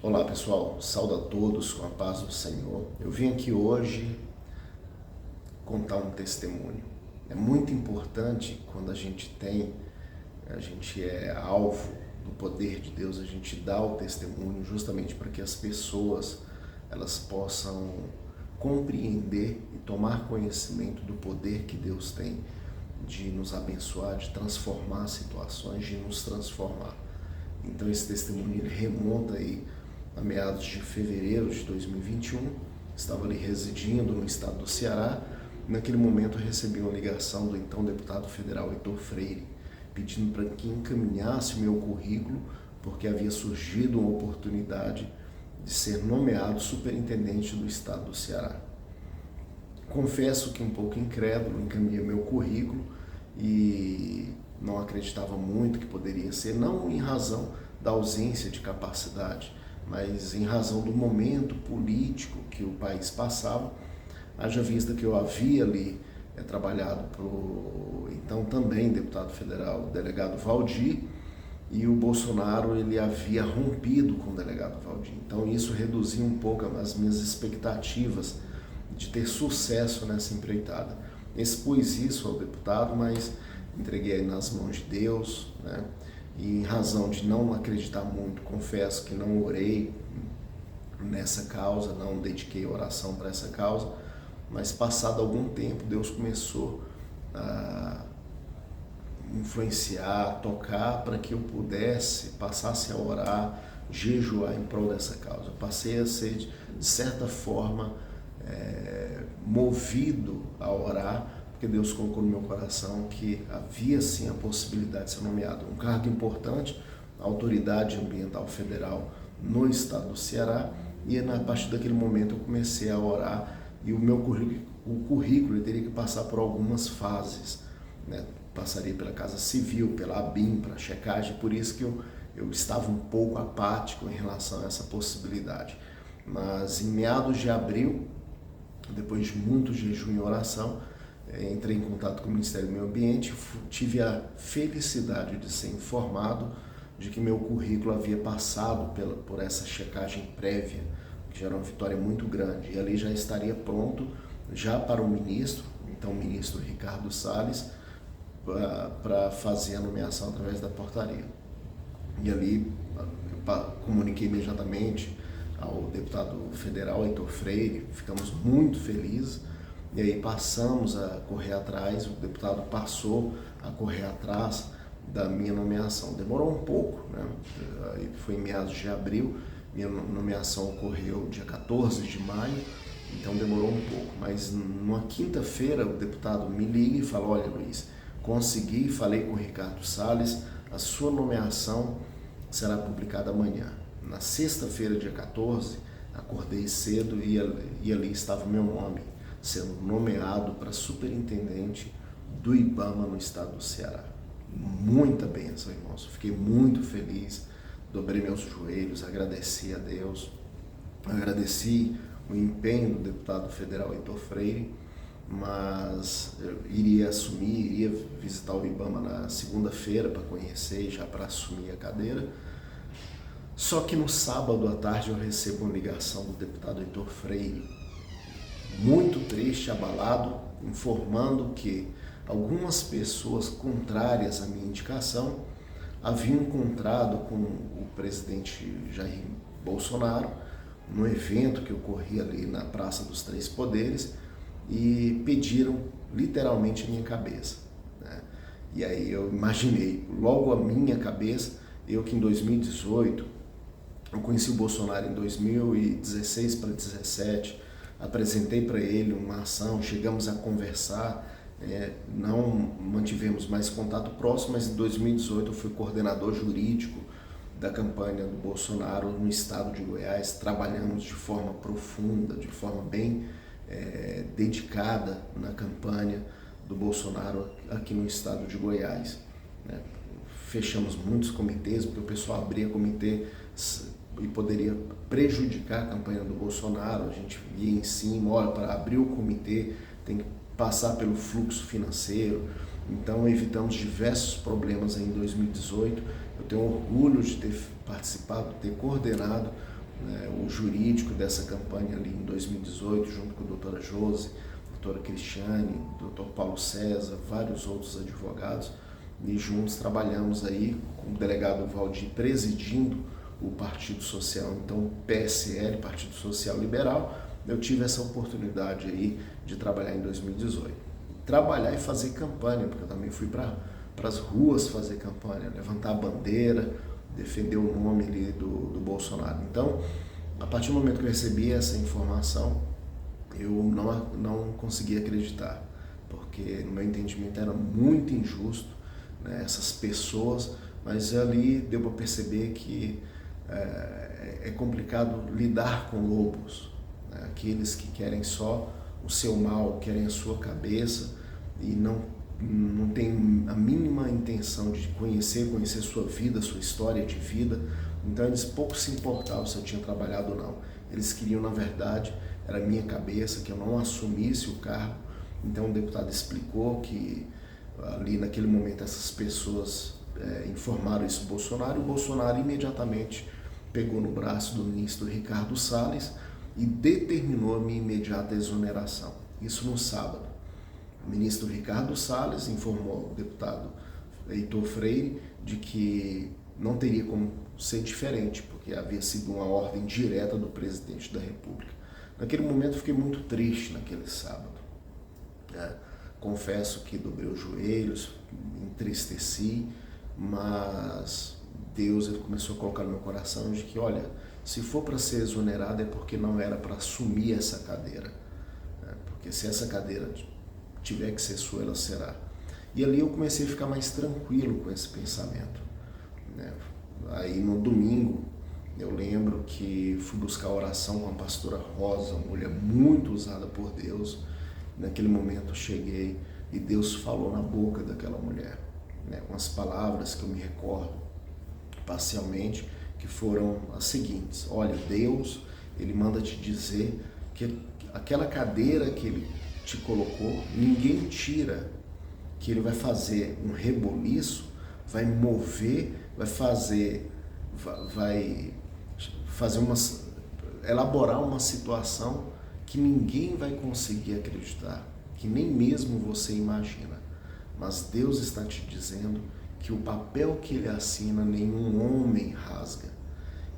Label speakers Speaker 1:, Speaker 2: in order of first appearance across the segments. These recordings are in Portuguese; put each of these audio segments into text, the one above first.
Speaker 1: Olá pessoal, saúdo a todos com a paz do Senhor. Eu vim aqui hoje contar um testemunho. É muito importante quando a gente é alvo do poder de Deus, a gente dá o testemunho justamente para que as pessoas elas possam compreender e tomar conhecimento do poder que Deus tem de nos abençoar, de transformar situações, de nos transformar. Então esse testemunho ele remonta aí a meados de fevereiro de 2021, estava ali residindo no estado do Ceará. Naquele momento eu recebi uma ligação do então deputado federal Heitor Freire, pedindo para que encaminhasse o meu currículo, porque havia surgido uma oportunidade de ser nomeado superintendente do estado do Ceará. Confesso que um pouco incrédulo, encaminhei meu currículo e não acreditava muito que poderia ser, não em razão da ausência de capacidade, mas em razão do momento político que o país passava, haja vista que eu havia ali trabalhado para o então também deputado federal, o delegado Valdir, e o Bolsonaro ele havia rompido com o delegado Valdir. Então isso reduzia um pouco as minhas expectativas de ter sucesso nessa empreitada. Expus isso ao deputado, mas entreguei nas mãos de Deus, né? E em razão de não acreditar muito, confesso que não orei nessa causa, não dediquei oração para essa causa, mas passado algum tempo Deus começou a influenciar, tocar para que eu passasse a orar, jejuar em prol dessa causa. Eu passei a ser, de certa forma, movido a orar, porque Deus colocou no meu coração que havia sim a possibilidade de ser nomeado um cargo importante, a Autoridade Ambiental Federal no estado do Ceará, e a partir daquele momento eu comecei a orar e o meu currículo teria que passar por algumas fases, né? Passaria pela Casa Civil, pela ABIN, para checagem, por isso que eu estava um pouco apático em relação a essa possibilidade. Mas em meados de abril, depois de muito jejum e oração, entrei em contato com o Ministério do Meio Ambiente, tive a felicidade de ser informado de que meu currículo havia passado por essa checagem prévia, que já era uma vitória muito grande, e ali já estaria pronto já para o ministro, então o ministro Ricardo Salles, para fazer a nomeação através da portaria. E ali eu comuniquei imediatamente ao deputado federal Heitor Freire, ficamos muito felizes, e aí passamos a correr atrás, o deputado passou a correr atrás da minha nomeação. Demorou um pouco, né? Foi em meados de abril, minha nomeação ocorreu dia 14 de maio, então demorou um pouco. Mas numa quinta-feira o deputado me liga e fala: olha, Luiz, consegui, falei com o Ricardo Salles, a sua nomeação será publicada amanhã. Na sexta-feira, dia 14, acordei cedo e ali estava o meu nome, sendo nomeado para superintendente do IBAMA no estado do Ceará. Muita bênção, irmãos. Fiquei muito feliz, dobrei meus joelhos, agradeci a Deus, agradeci o empenho do deputado federal Heitor Freire, mas eu iria visitar o IBAMA na segunda-feira para conhecer, já para assumir a cadeira. Só que no sábado à tarde eu recebo uma ligação do deputado Heitor Freire, muito triste, abalado, informando que algumas pessoas contrárias à minha indicação haviam encontrado com o presidente Jair Bolsonaro no evento que ocorria ali na Praça dos Três Poderes e pediram literalmente a minha cabeça, né? E aí eu imaginei logo a minha cabeça, eu que em 2018, eu conheci o Bolsonaro em 2016 para 2017, apresentei para ele uma ação, chegamos a conversar, não mantivemos mais contato próximo, mas em 2018 eu fui coordenador jurídico da campanha do Bolsonaro no estado de Goiás. Trabalhamos de forma profunda, de forma bem dedicada na campanha do Bolsonaro aqui no estado de Goiás, né? Fechamos muitos comitês, porque o pessoal abria comitê e poderia prejudicar a campanha do Bolsonaro. A gente ia em cima, olha, para abrir o comitê tem que passar pelo fluxo financeiro. Então evitamos diversos problemas em 2018. Eu tenho orgulho de ter participado, ter coordenado né, o jurídico dessa campanha ali em 2018, junto com a doutora Josi, doutora Cristiane, doutor Paulo César, vários outros advogados, e juntos trabalhamos aí com o delegado Valdir presidindo o Partido Social, então PSL, Partido Social Liberal. Eu tive essa oportunidade aí de trabalhar em 2018. Trabalhar e fazer campanha, porque eu também fui para as ruas fazer campanha, levantar a bandeira, defender o nome ali do Bolsonaro. Então, a partir do momento que eu recebi essa informação, eu não conseguia acreditar, porque no meu entendimento era muito injusto, né, essas pessoas, mas ali deu para perceber que é complicado lidar com lobos, né, aqueles que querem só o seu mal, querem a sua cabeça e não tem a mínima intenção de conhecer sua vida, sua história de vida. Então eles pouco se importavam se eu tinha trabalhado ou não. Eles queriam, na verdade, era a minha cabeça, que eu não assumisse o cargo. Então o deputado explicou que ali naquele momento essas pessoas informaram isso ao Bolsonaro, e o Bolsonaro imediatamente pegou no braço do ministro Ricardo Salles e determinou a minha imediata exoneração. Isso no sábado. O ministro Ricardo Salles informou o deputado Heitor Freire de que não teria como ser diferente, porque havia sido uma ordem direta do presidente da República. Naquele momento eu fiquei muito triste naquele sábado. Confesso que dobrei os joelhos, me entristeci, mas Deus ele começou a colocar no meu coração de que, olha, se for para ser exonerado é porque não era para assumir essa cadeira, porque se essa cadeira tiver que ser sua, ela será. E ali eu comecei a ficar mais tranquilo com esse pensamento, né? Aí no domingo eu lembro que fui buscar oração com a pastora Rosa, uma mulher muito usada por Deus. Naquele momento eu cheguei e Deus falou na boca daquela mulher, né, umas palavras que eu me recordo parcialmente, que foram as seguintes: olha, Deus, ele manda te dizer que aquela cadeira que ele te colocou, ninguém tira, que ele vai fazer um reboliço, vai mover, vai fazer elaborar uma situação que ninguém vai conseguir acreditar, que nem mesmo você imagina. Mas Deus está te dizendo que o papel que ele assina, nenhum homem rasga.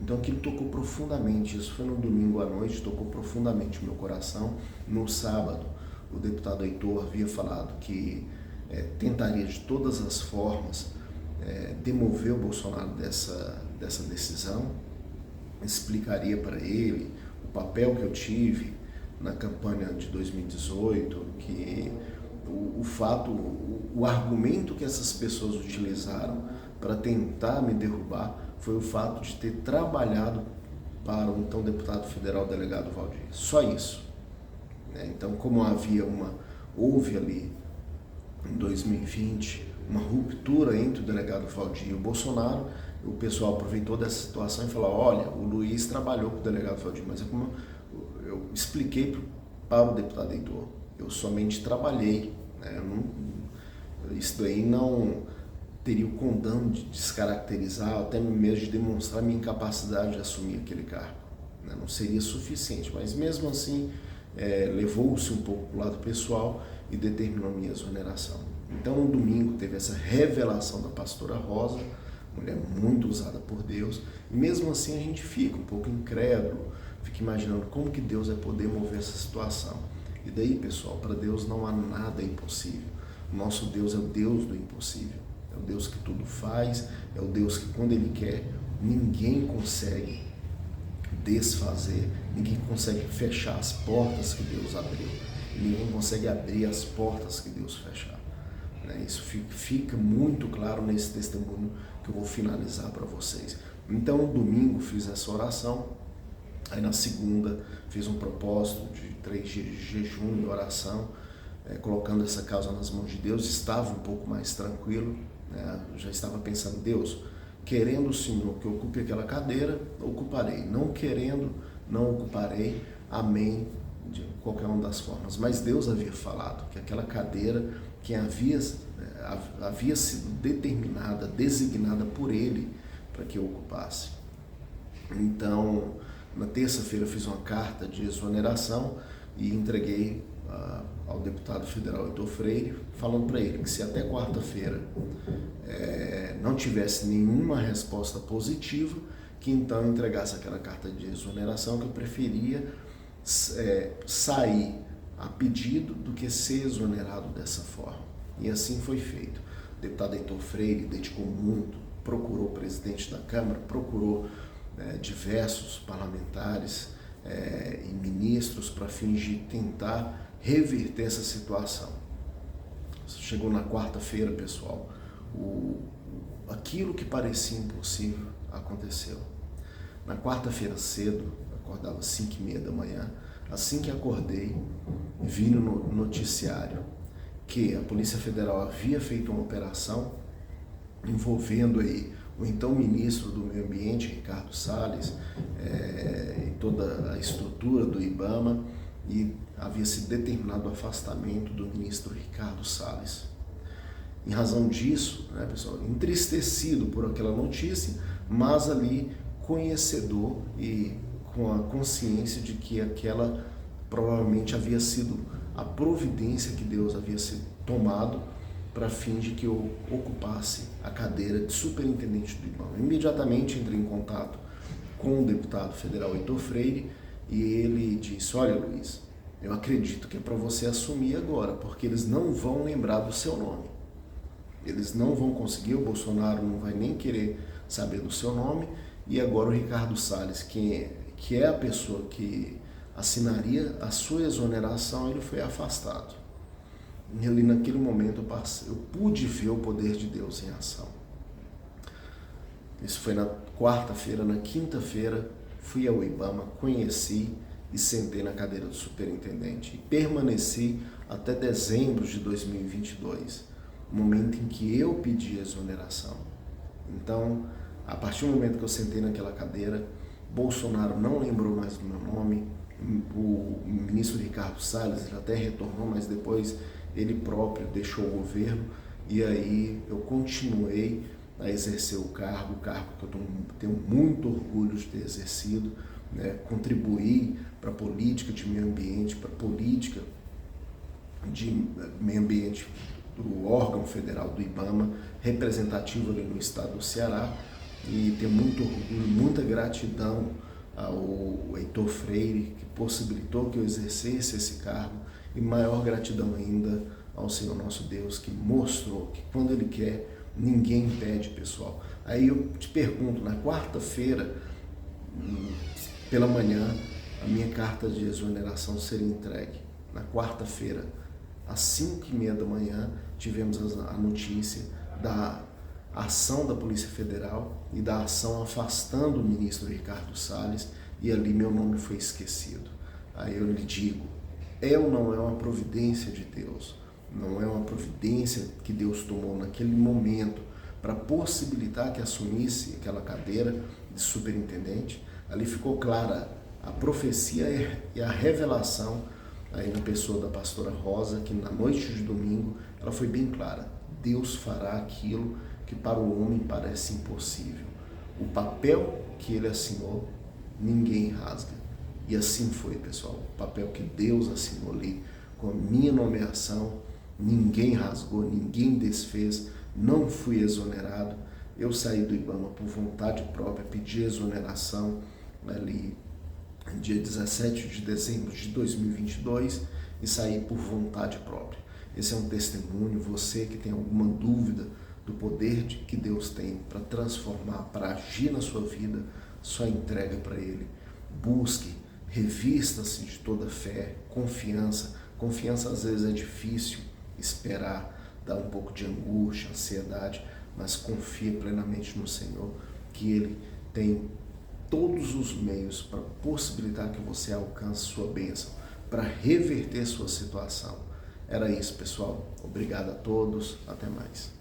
Speaker 1: Então aquilo tocou profundamente, isso foi no domingo à noite, tocou profundamente o meu coração. No sábado, o deputado Heitor havia falado que tentaria de todas as formas demover o Bolsonaro dessa decisão, explicaria para ele o papel que eu tive na campanha de 2018, que o argumento que essas pessoas utilizaram para tentar me derrubar foi o fato de ter trabalhado para o então deputado federal delegado Valdir. Só isso. Então, como houve ali em 2020 uma ruptura entre o delegado Valdir e o Bolsonaro, o pessoal aproveitou dessa situação e falou: olha, o Luiz trabalhou com o delegado Valdir, mas como eu expliquei para o deputado Heitor, eu somente trabalhei, né? Isso daí não teria o condão de descaracterizar, até mesmo de demonstrar minha incapacidade de assumir aquele cargo, né? Não seria suficiente, mas mesmo assim levou-se um pouco para o lado pessoal e determinou minha exoneração. Então no domingo teve essa revelação da pastora Rosa, mulher muito usada por Deus, e mesmo assim a gente fica um pouco incrédulo, fica imaginando como que Deus vai poder mover essa situação. E daí, pessoal, para Deus não há nada impossível. O nosso Deus é o Deus do impossível, é o Deus que tudo faz, é o Deus que quando Ele quer, ninguém consegue desfazer, ninguém consegue fechar as portas que Deus abriu, ninguém consegue abrir as portas que Deus fechar. Isso fica muito claro nesse testemunho que eu vou finalizar para vocês. Então, no domingo fiz essa oração, aí na segunda fiz um propósito de 3 dias de jejum e oração, colocando essa causa nas mãos de Deus. Estava um pouco mais tranquilo, já estava pensando: Deus, querendo o Senhor que eu ocupe aquela cadeira, ocuparei, não querendo, não ocuparei, amém, de qualquer uma das formas. Mas Deus havia falado que aquela cadeira que havia sido determinada, designada por Ele para que eu ocupasse. Então, Na terça-feira fiz uma carta de exoneração e entreguei ao deputado federal Heitor Freire, falando para ele que se até quarta-feira não tivesse nenhuma resposta positiva, que então entregasse aquela carta de exoneração, que eu preferia sair a pedido do que ser exonerado dessa forma. E assim foi feito. O deputado Heitor Freire dedicou muito, procurou o presidente da Câmara, procurou diversos parlamentares e ministros para fingir tentar reverter essa situação. Chegou na quarta-feira, pessoal, aquilo que parecia impossível aconteceu. Na quarta-feira cedo, acordava às 5h30 da manhã, assim que acordei, vi no noticiário que a Polícia Federal havia feito uma operação envolvendo aí o então ministro do Meio Ambiente, Ricardo Salles, e toda a estrutura do IBAMA, e havia sido determinado o afastamento do ministro Ricardo Salles. Em razão disso, pessoal, entristecido por aquela notícia, mas ali conhecedor e com a consciência de que aquela provavelmente havia sido a providência que Deus havia sido tomado para fim de que eu ocupasse a cadeira de superintendente do IBAMA. Imediatamente entrei em contato com o deputado federal Heitor Freire e ele disse: olha, Luiz, eu acredito que é para você assumir agora, porque eles não vão lembrar do seu nome. Eles não vão conseguir, o Bolsonaro não vai nem querer saber do seu nome, e agora o Ricardo Salles, que é a pessoa que assinaria a sua exoneração, ele foi afastado. E ali naquele momento eu pude ver o poder de Deus em ação. Isso foi na quarta-feira. Na quinta-feira fui ao IBAMA, conheci e sentei na cadeira do superintendente e permaneci até dezembro de 2022, momento em que eu pedi a exoneração. Então, a partir do momento que eu sentei naquela cadeira, Bolsonaro não lembrou mais do meu nome, o ministro Ricardo Salles até retornou, mas depois ele próprio deixou o governo, e aí eu continuei a exercer o cargo que eu tenho muito orgulho de ter exercido, contribuir para a política de meio ambiente, para a política de meio ambiente do órgão federal do IBAMA, representativo ali no estado do Ceará, e tenho muito orgulho, muita gratidão ao Heitor Freire, que possibilitou que eu exercesse esse cargo, e maior gratidão ainda ao Senhor nosso Deus, que mostrou que quando Ele quer, ninguém impede, pessoal. Aí eu te pergunto, na quarta-feira, pela manhã, a minha carta de exoneração seria entregue. Na quarta-feira, às 5h30 da manhã, tivemos a notícia da ação da Polícia Federal e da ação afastando o ministro Ricardo Salles, e ali meu nome foi esquecido. Aí eu lhe digo, é ou não é uma providência de Deus? Não é uma providência que Deus tomou naquele momento para possibilitar que assumisse aquela cadeira de superintendente? Ali ficou clara a profecia e a revelação aí na pessoa da pastora Rosa, que na noite de domingo ela foi bem clara: Deus fará aquilo que para o homem parece impossível. O papel que ele assinou, ninguém rasga. E assim foi, pessoal. O papel que Deus assinou ali, com a minha nomeação, ninguém rasgou, ninguém desfez, não fui exonerado. Eu saí do IBAMA por vontade própria, pedi exoneração ali dia 17 de dezembro de 2022 e saí por vontade própria. Esse é um testemunho. Você que tem alguma dúvida do poder que Deus tem para transformar, para agir na sua vida, só entrega para Ele. Busque, revista-se de toda fé, confiança. Confiança às vezes é difícil esperar, dá um pouco de angústia, ansiedade, mas confie plenamente no Senhor, que Ele tem todos os meios para possibilitar que você alcance sua bênção, para reverter sua situação. Era isso, pessoal. Obrigado a todos. Até mais.